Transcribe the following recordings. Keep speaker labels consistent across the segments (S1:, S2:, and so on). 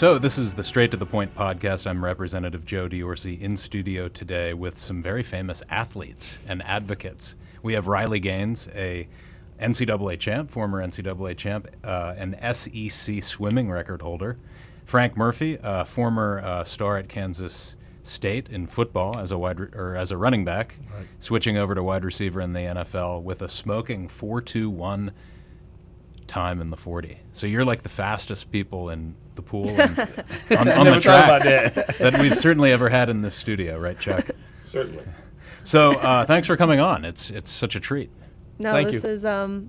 S1: So this is the Straight to the Point podcast. I'm Representative Joe Diorsi in studio today with some very famous athletes and advocates. We have Riley Gaines, a NCAA champ, former NCAA champ, an SEC swimming record holder. Frank Murphy, a former star at Kansas State in football as a running back, right, switching over to wide receiver in the NFL with a smoking 4.21 time in the 40. So you're like the fastest people in the pool and on the track that we've certainly ever had in this studio, right, Chuck?
S2: Certainly.
S1: So thanks for coming on. It's such a treat.
S3: No,
S2: Thank
S3: this
S2: you.
S3: is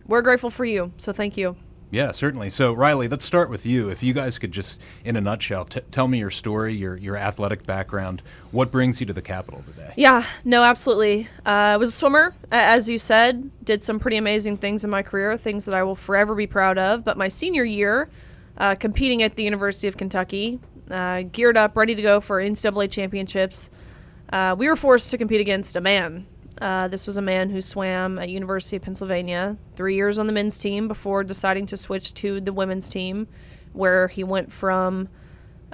S3: we're grateful for you. So thank you.
S1: Yeah, certainly. So Riley, let's start with you. If you guys could just, in a nutshell, tell me your story, your athletic background. What brings you to the Capitol today?
S3: Yeah, no, absolutely. I was a swimmer, as you said, did some pretty amazing things in my career, things that I will forever be proud of. But my senior year, competing at the University of Kentucky, geared up, ready to go for NCAA championships, we were forced to compete against a man. This was a man who swam at University of Pennsylvania, 3 years on the men's team before deciding to switch to the women's team, where he went from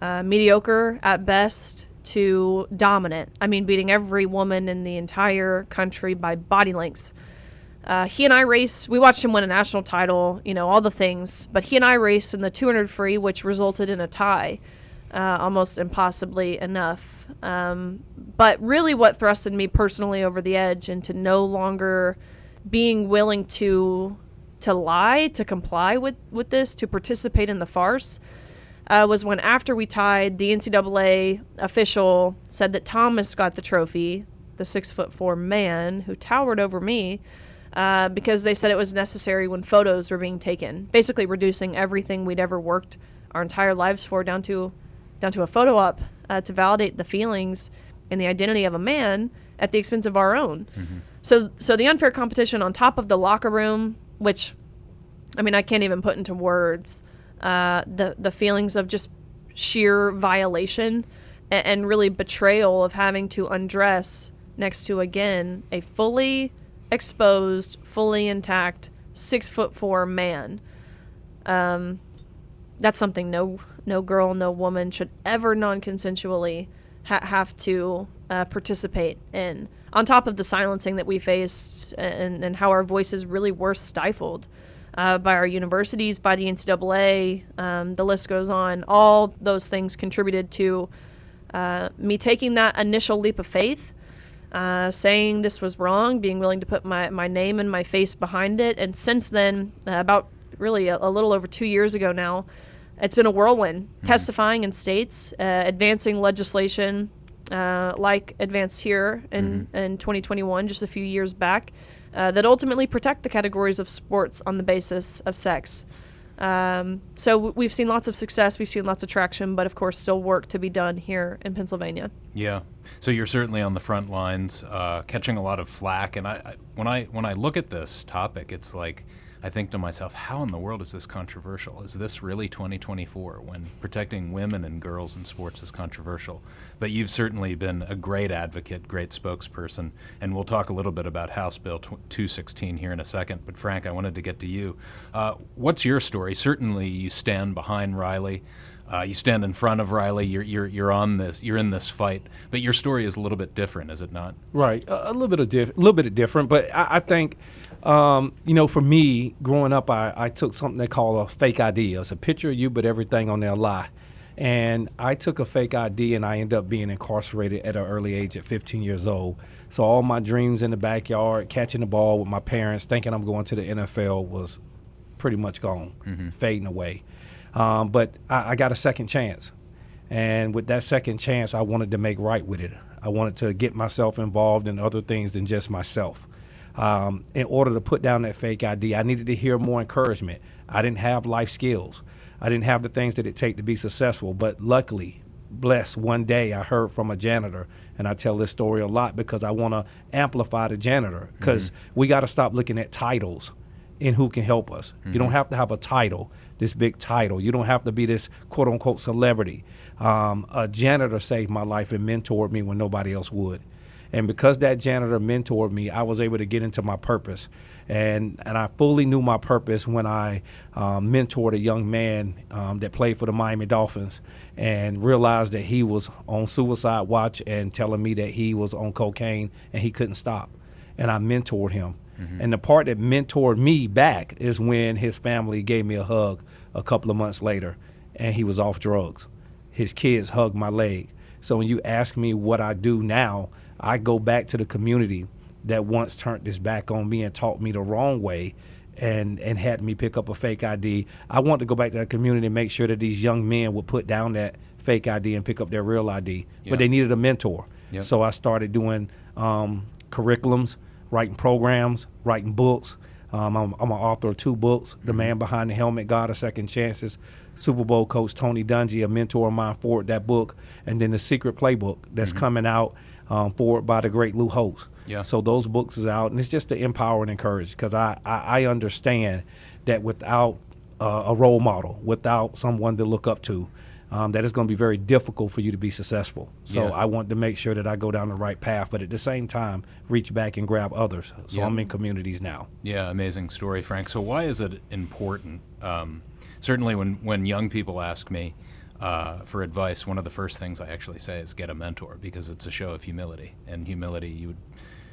S3: mediocre at best to dominant. I mean, beating every woman in the entire country by body lengths. He and I raced. We watched him win a national title, all the things. But he and I raced in the 200 free, which resulted in a tie, almost impossibly enough. But really what thrusted me personally over the edge into no longer being willing to lie, to comply with this, to participate in the farce, was when after we tied, the NCAA official said that Thomas got the trophy, the 6'4" man who towered over me, because they said it was necessary when photos were being taken, basically reducing everything we'd ever worked our entire lives for down to a photo op to validate the feelings and the identity of a man at the expense of our own. Mm-hmm. So the unfair competition on top of the locker room, which, I mean, I can't even put into words, the feelings of just sheer violation and really betrayal of having to undress next to, again, a fully exposed, fully intact 6'4" man. That's something no girl, no woman should ever non-consensually have to participate in. On top of the silencing that we faced and how our voices really were stifled by our universities, by the NCAA, the list goes on. All those things contributed to me taking that initial leap of faith, saying this was wrong, being willing to put my name and my face behind it. And since then, about really a little over 2 years ago now, it's been a whirlwind, testifying in states, advancing legislation like advanced here in 2021, just a few years back, that ultimately protect the categories of sports on the basis of sex. So we've seen lots of success, we've seen lots of traction, but of course still work to be done here in Pennsylvania.
S1: Yeah. So you're certainly on the front lines, catching a lot of flack. And when I look at this topic, it's like, I think to myself, how in the world is this controversial? Is this really 2024 when protecting women and girls in sports is controversial? But you've certainly been a great advocate, great spokesperson, and we'll talk a little bit about House Bill 216 here in a second. But Frank, I wanted to get to you. What's your story? Certainly you stand behind Riley. You stand in front of Riley. You're on this. You're in this fight. But your story is a little bit different, is it not?
S2: Right, a little bit different. But I think, for me, growing up, I took something they call a fake ID. It's a picture of you, but everything on there a lie. And I took a fake ID, and I ended up being incarcerated at an early age at 15 years old. So all my dreams in the backyard, catching the ball with my parents, thinking I'm going to the NFL was pretty much gone, fading away. But I got a second chance. And with that second chance, I wanted to make right with it. I wanted to get myself involved in other things than just myself. In order to put down that fake ID, I needed to hear more encouragement. I didn't have life skills. I didn't have the things that it take to be successful. But luckily, blessed, one day I heard from a janitor, and I tell this story a lot because I want to amplify the janitor, because we got to stop looking at titles and who can help us. You don't have to have a title, this big title. You don't have to be this quote-unquote celebrity. A janitor saved my life and mentored me when nobody else would. And because that janitor mentored me, I was able to get into my purpose. And I fully knew my purpose when I mentored a young man that played for the Miami Dolphins and realized that he was on suicide watch and telling me that he was on cocaine and he couldn't stop. And I mentored him. And the part that mentored me back is when his family gave me a hug a couple of months later and he was off drugs. His kids hugged my leg. So when you ask me what I do now, I go back to the community that once turned this back on me and taught me the wrong way and had me pick up a fake ID. I want to go back to that community and make sure that these young men would put down that fake ID and pick up their real ID.
S1: Yeah.
S2: But they needed a mentor.
S1: Yep.
S2: So I started doing curriculums, writing programs, writing books. I'm an author of 2 books, The Man Behind the Helmet, God of Second Chances, Super Bowl coach Tony Dungy, a mentor of mine, forward that book, and then The Secret Playbook that's coming out forward by the great Lou Holtz.
S1: Yeah.
S2: So those books is out, and it's just to empower and encourage because I understand that without a role model, without someone to look up to, that it's going to be very difficult for you to be successful. So
S1: Yeah.
S2: I want to make sure that I go down the right path, but at the same time, reach back and grab others. So
S1: Yeah.
S2: I'm in communities now.
S1: Yeah, amazing story, Frank. So why is it important? Certainly when young people ask me for advice, one of the first things I actually say is get a mentor because it's a show of humility. And humility, you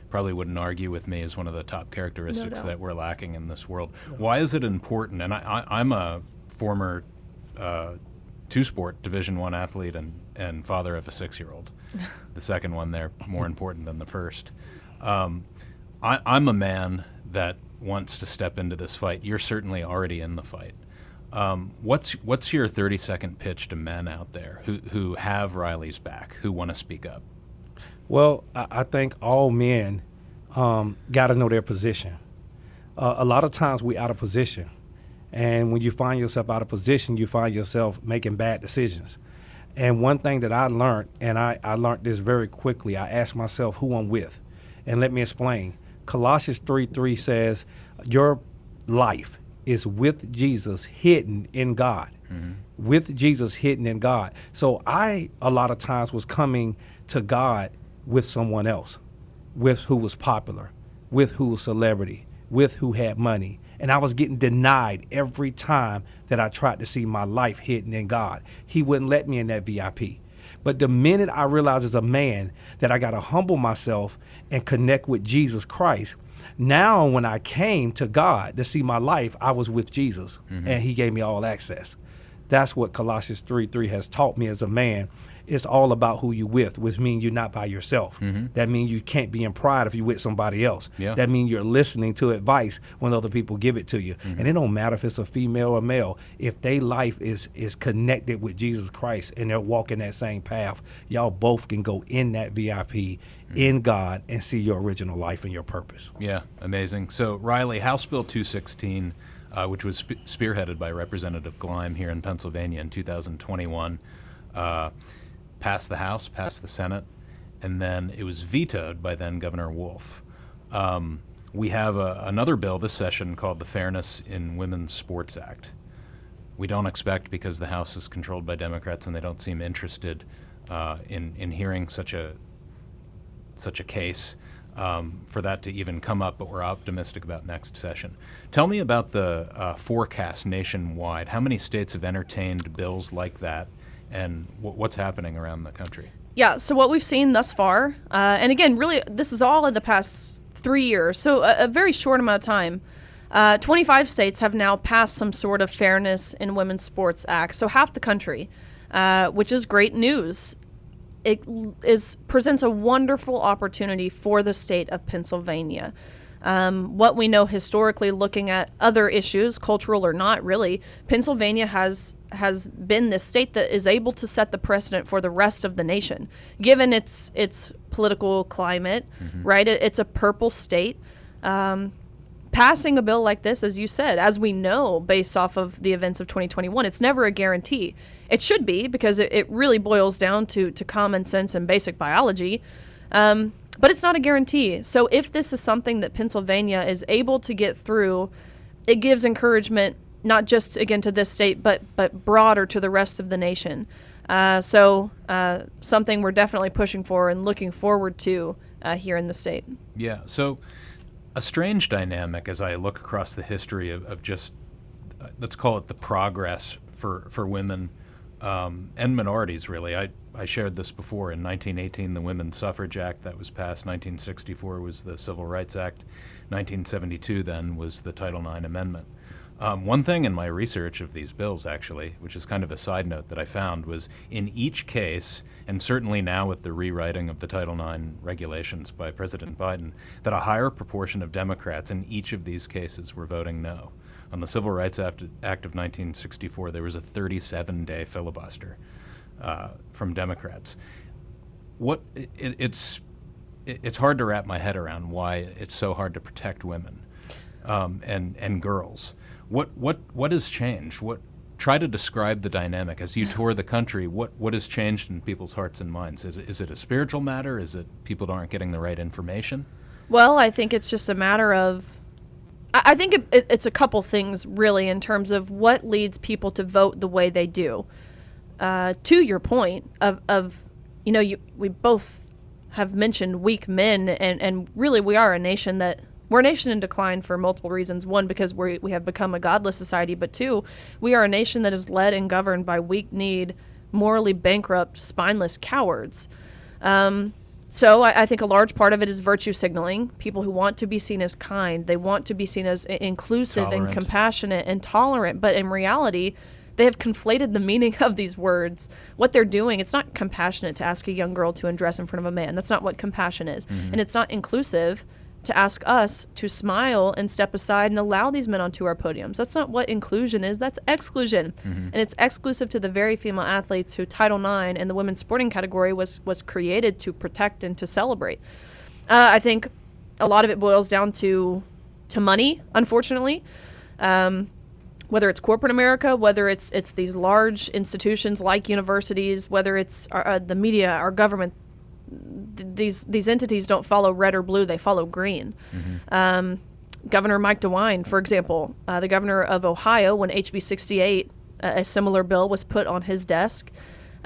S1: probably wouldn't argue with me, is one of the top characteristics
S3: doubt.
S1: that we're lacking in this world. Why is it important? And I'm a former two-sport Division I athlete and father of a 6-year-old. The second one there, more important than the first. I'm a man that wants to step into this fight. You're certainly already in the fight. What's your 30-second pitch to men out there who have Riley's back, who want to speak up?
S2: Well, I think all men got to know their position. A lot of times we're out of position. And when you find yourself out of position, you find yourself making bad decisions. And one thing that I learned, and I learned this very quickly, I asked myself who I'm with. And let me explain. Colossians 3:3 says, your life is with Jesus hidden in God. With Jesus hidden in God. So I, a lot of times, was coming to God with someone else, with who was popular, with who was celebrity, with who had money. And I was getting denied every time that I tried to see my life hidden in God. He wouldn't let me in that VIP. But the minute I realized as a man that I got to humble myself and connect with Jesus Christ, now when I came to God to see my life, I was with Jesus and he gave me all access. That's what Colossians 3:3 has taught me as a man. It's all about who you with, which means you're not by yourself. That means you can't be in pride if you're with somebody else.
S1: Yeah.
S2: That means you're listening to advice when other people give it to you. And it don't matter if it's a female or male. If their life is connected with Jesus Christ and they're walking that same path, y'all both can go in that VIP in God and see your original life and your purpose.
S1: Yeah, amazing. So, Riley, House Bill 216, which was spearheaded by Representative Gleim here in Pennsylvania in 2021, passed the House, passed the Senate, and then it was vetoed by then Governor Wolf. We have another bill this session called the Fairness in Women's Sports Act. We don't expect, because the House is controlled by Democrats and they don't seem interested in hearing such a case, for that to even come up, but we're optimistic about next session. Tell me about the forecast nationwide. How many states have entertained bills like that, and what's happening around the country?
S3: Yeah, so what we've seen thus far, and again, really, this is all in the past 3 years, so a very short amount of time. 25 states have now passed some sort of Fairness in Women's Sports Act, so half the country, which is great news. It presents a wonderful opportunity for the state of Pennsylvania. What we know historically, looking at other issues, cultural or not, really, Pennsylvania has been this state that is able to set the precedent for the rest of the nation, given its political climate. Right? It's a purple state. Passing a bill like this, as you said, as we know, based off of the events of 2021, it's never a guarantee. It should be, because it really boils down to common sense and basic biology. But it's not a guarantee. So if this is something that Pennsylvania is able to get through, it gives encouragement, not just, again, to this state, but broader to the rest of the nation. So something we're definitely pushing for and looking forward to here in the state.
S1: Yeah. So a strange dynamic as I look across the history of just, let's call it the progress for women and minorities, really. I shared this before. In 1918, the Women's Suffrage Act that was passed. 1964 was the Civil Rights Act. 1972 then was the Title IX Amendment. One thing in my research of these bills, actually, which is kind of a side note that I found, was in each case, and certainly now with the rewriting of the Title IX regulations by President Biden, that a higher proportion of Democrats in each of these cases were voting no. On the Civil Rights Act of 1964, there was a 37-day filibuster from Democrats. It's hard to wrap my head around why it's so hard to protect women and girls. What has changed? Try to describe the dynamic as you tour the country. What has changed in people's hearts and minds? Is it a spiritual matter? Is it people aren't getting the right information?
S3: Well, I think it's just a matter of, I think it's a couple things really in terms of what leads people to vote the way they do. To your point of we both have mentioned weak men, and really we are a nation we're a nation in decline for multiple reasons. One, because we have become a godless society, but two, we are a nation that is led and governed by weak-kneed, morally bankrupt, spineless cowards. So I think a large part of it is virtue signaling. People who want to be seen as kind, they want to be seen as inclusive
S1: Tolerant.
S3: and compassionate and tolerant, but in reality, they have conflated the meaning of these words. What they're doing, it's not compassionate to ask a young girl to undress in front of a man. That's not what compassion is. Mm-hmm. And it's not inclusive to ask us to smile and step aside and allow these men onto our podiums. That's not what inclusion is. That's exclusion. Mm-hmm. And it's exclusive to the very female athletes who Title IX and the women's sporting category was created to protect and to celebrate. I think a lot of it boils down to money, unfortunately. Whether it's corporate America, whether it's these large institutions like universities, whether it's the media, our government, these entities don't follow red or blue, they follow green. Mm-hmm. Governor Mike DeWine, for example, the governor of Ohio, when HB 68, a similar bill was put on his desk,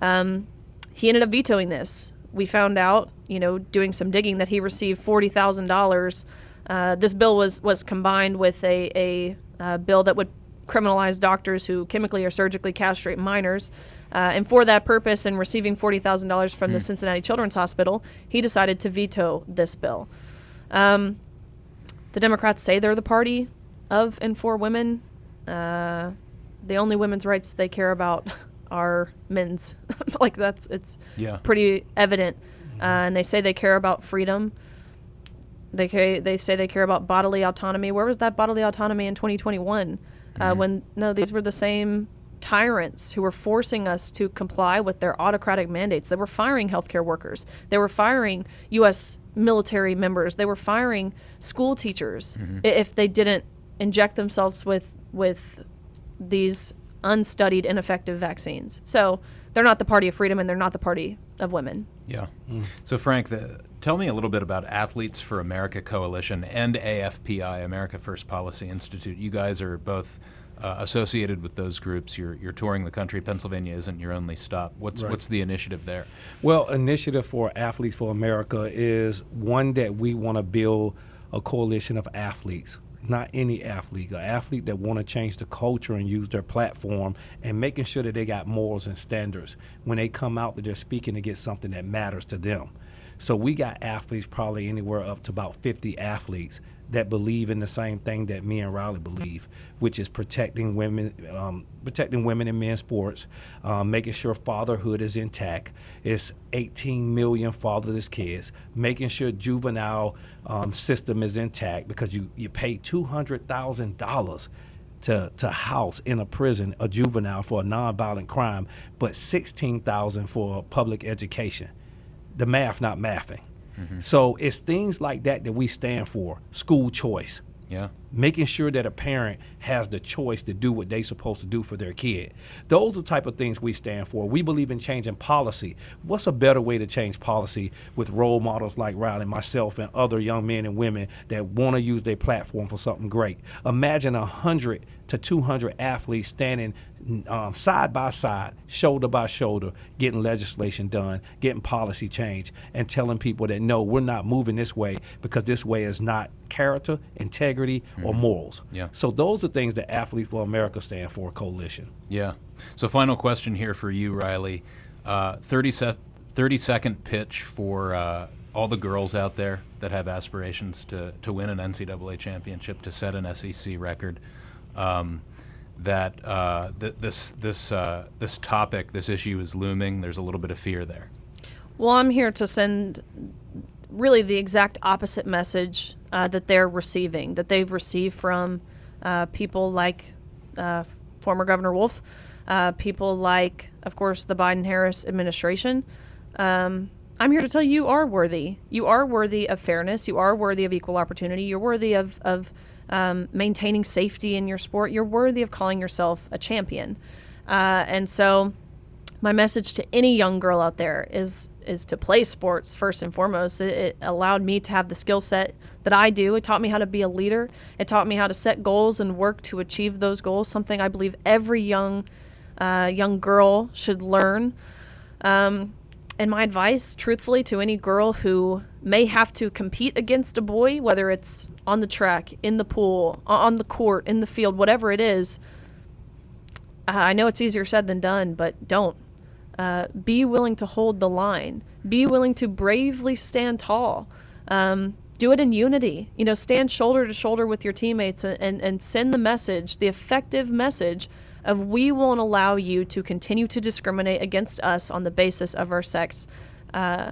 S3: he ended up vetoing this. We found out, doing some digging, that he received $40,000. This bill was combined with a bill that would criminalize doctors who chemically or surgically castrate minors. And for that purpose, and receiving $40,000 from the Cincinnati Children's Hospital, he decided to veto this bill. The Democrats say they're the party of and for women. The only women's rights they care about are men's. It's pretty evident. And they say they care about freedom. They say they care about bodily autonomy. Where was that bodily autonomy in 2021? These were the same tyrants who were forcing us to comply with their autocratic mandates. They were firing healthcare workers. They were firing U.S. military members. They were firing school teachers if they didn't inject themselves with these unstudied, ineffective vaccines. So they're not the party of freedom, and they're not the party of women.
S1: Yeah. So, Frank, tell me a little bit about Athletes for America Coalition and AFPI, America First Policy Institute. You guys are both associated with those groups. You're touring the country. Pennsylvania isn't your only stop. What's the initiative there?
S2: Well, initiative for Athletes for America is one that we want to build a coalition of athletes. Not any athlete, an athlete that want to change the culture and use their platform and making sure that they got morals and standards. When they come out, that they're speaking to get something that matters to them. So we got athletes, probably anywhere up to about 50 athletes that believe in the same thing that me and Riley believe, which is protecting women in men's sports, making sure fatherhood is intact. It's 18 million fatherless kids, making sure juvenile system is intact, because you pay $200,000 to house in a prison a juvenile for a nonviolent crime, but $16,000 for public education. The math not mathing. Mm-hmm. So it's things like that we stand for. School choice.
S1: Yeah.
S2: Making sure that a parent has the choice to do what they're supposed to do for their kid. Those are the type of things we stand for. We believe in changing policy. What's a better way to change policy with role models like Riley, myself, and other young men and women that want to use their platform for something great? Imagine 100 to 200 athletes standing side by side, shoulder by shoulder, getting legislation done, getting policy change, and telling people that no, we're not moving this way because this way is not character, integrity, or morals.
S1: Yeah.
S2: So those are things that Athletes for America stand for, coalition.
S1: Yeah. So final question here for you, Riley. 30-second pitch for all the girls out there that have aspirations to win an NCAA championship, to set an SEC record. This topic, this issue is looming. There's a little bit of fear there.
S3: Well, I'm here to send really the exact opposite message that they're receiving, that they've received from people like former Governor Wolf, people like, of course, the Biden-Harris administration. I'm here to tell you, you are worthy. You are worthy of fairness. You are worthy of equal opportunity. You're worthy of maintaining safety in your sport. You're worthy of calling yourself a champion. And so my message to any young girl out there is to play sports first and foremost. It allowed me to have the skill set that I do. It taught me how to be a leader. It taught me how to set goals and work to achieve those goals, something I believe every young girl should learn. And my advice, truthfully, to any girl who may have to compete against a boy, whether it's on the track, in the pool, on the court, in the field, whatever it is, I know it's easier said than done, but don't. Be willing to hold the line. Be willing to bravely stand tall. Do it in unity. Stand shoulder to shoulder with your teammates and send the message, the effective message of we won't allow you to continue to discriminate against us on the basis of our sex. I,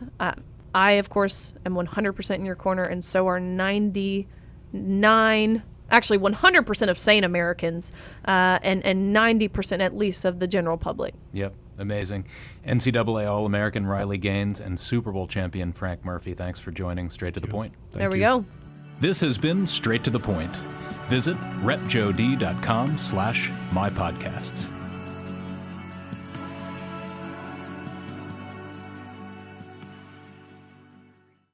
S3: of course, am 100% in your corner, and so are 100% of sane Americans, and 90% at least of the general public.
S1: Yep, amazing. NCAA All-American Riley Gaines and Super Bowl champion Frank Murphy, thanks for joining Straight to the Point.
S3: There we go.
S1: This has been Straight to the Point. Visit repjod.com/mypodcasts.